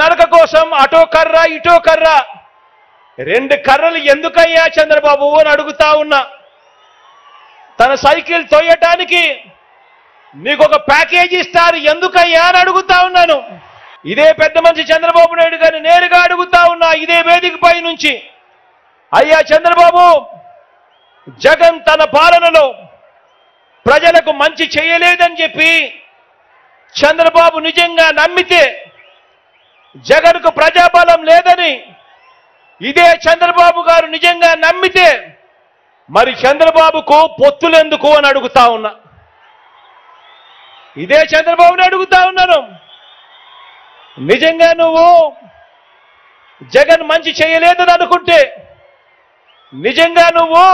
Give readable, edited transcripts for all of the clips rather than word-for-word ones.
నడక కోసం అటో కర్ర ఇటో కర్ర, రెండు కర్రలు ఎందుకయ్యా చంద్రబాబు అని అడుగుతా ఉన్నా. తన సైకిల్ తోయటానికి నీకు ఒక ప్యాకేజీ ఇస్తారు ఎందుకయ్యా అని అడుగుతా ఉన్నాను. ఇదే పెద్ద మనిషి చంద్రబాబు నాయుడు గారిని నేరుగా అడుగుతా ఉన్నా ఇదే వేదికపై నుంచి. అయ్యా చంద్రబాబు, జగన్ తన పాలనలో ప్రజలకు మంచి చేయలేదని చెప్పి చంద్రబాబు నిజంగా నమ్మితే, జగన్కు ప్రజాబలం లేదని ఇదే చంద్రబాబు గారు నిజంగా నమ్మితే, మరి చంద్రబాబుకు పొత్తులెందుకు అని అడుగుతా ఉన్నా. ఇదే చంద్రబాబుని అడుగుతా ఉన్నాను. నిజంగా నువ్వు జగన్ మంచి చేయలేదని అనుకుంటే, నిజంగా నువ్వు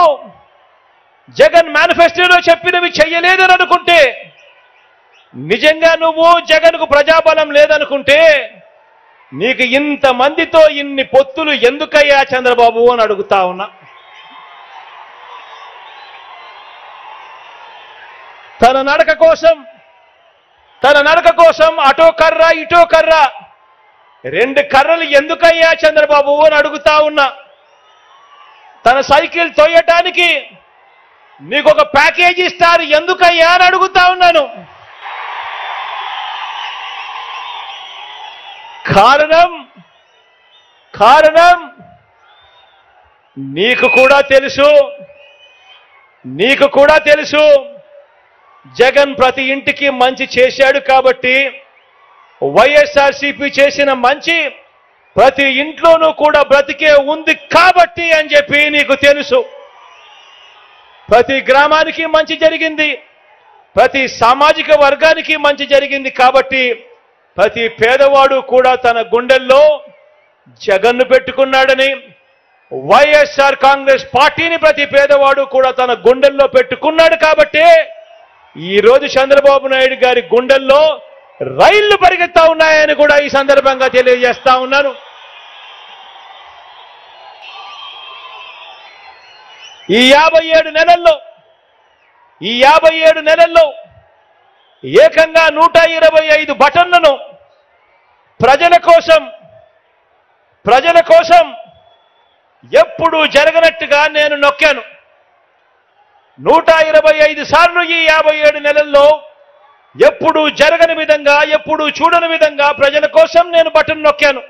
జగన్ మేనిఫెస్టోలో చెప్పినవి చెయ్యలేదని అనుకుంటే, నిజంగా నువ్వు జగన్కు ప్రజాబలం లేదనుకుంటే, నీకు ఇంతమందితో ఇన్ని పొత్తులు ఎందుకయ్యా చంద్రబాబు అని అడుగుతా ఉన్నా. తన నడక కోసం అటో కర్ర ఇటో కర్ర, రెండు కర్రలు ఎందుకయ్యా చంద్రబాబు అని అడుగుతా ఉన్నా. తన సైకిల్ తోయటానికి నీకు ఒక ప్యాకేజీ ఇస్తారు ఎందుకయ్యా అని అడుగుతా ఉన్నాను. కారణం నీకు కూడా తెలుసు జగన్ ప్రతి ఇంటికి మంచి చేశాడు కాబట్టి, వైఎస్ఆర్సీపీ చేసిన మంచి ప్రతి ఇంట్లోనూ కూడా బ్రతికే ఉంది కాబట్టి అని చెప్పి నీకు తెలుసు. ప్రతి గ్రామానికి మంచి జరిగింది, ప్రతి సామాజిక వర్గానికి మంచి జరిగింది కాబట్టి ప్రతి పేదవాడు కూడా తన గుండెల్లో జగన్ను పెట్టుకున్నాడని, వైఎస్ఆర్ కాంగ్రెస్ పార్టీని ప్రతి పేదవాడు కూడా తన గుండెల్లో పెట్టుకున్నాడు కాబట్టి ఈరోజు చంద్రబాబు నాయుడు గారి గుండెల్లో రైళ్లు పరిగెత్తా ఉన్నాయని కూడా ఈ సందర్భంగా తెలియజేస్తా ఉన్నాను. ఈ 57 నెలల్లో ఏకంగా 125 బటన్లను ప్రజల కోసం ఎప్పుడు జరగనట్టుగా నేను నొక్కాను. 125 సార్లు ఈ 57 నెలల్లో ఎప్పుడు జరగని విధంగా, ఎప్పుడు చూడని విధంగా ప్రజల కోసం నేను బటన్ నొక్కాను.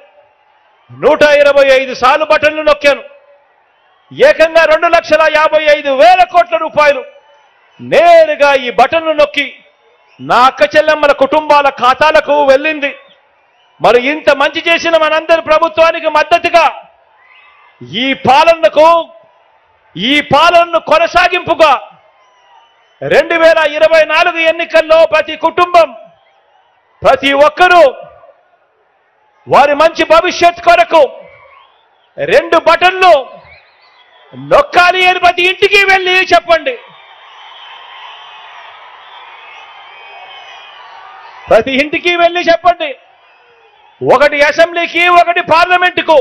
125 సార్లు బటన్లు నొక్కాను. ఏకంగా 2,55,000 కోట్ల రూపాయలు నేరుగా ఈ బటన్లు నొక్కి నా అక్క చెల్లెమ్మల కుటుంబాల ఖాతాలకు వెళ్ళింది. మరి ఇంత మంచి చేసిన మనందరి ప్రభుత్వానికి మద్దతుగా ఈ పాలనను కొనసాగింపుగా 2024 ఎన్నికల్లో ప్రతి కుటుంబం, ప్రతి ఒక్కరూ వారి మంచి భవిష్యత్ కొరకు 2 బటన్లు నొక్కాలి అని ప్రతి ఇంటికి వెళ్ళి చెప్పండి. ప్రతి ఇంటికి వెళ్ళి చెప్పండి. ఒకటి అసెంబ్లీకి, ఒకటి పార్లమెంటుకు.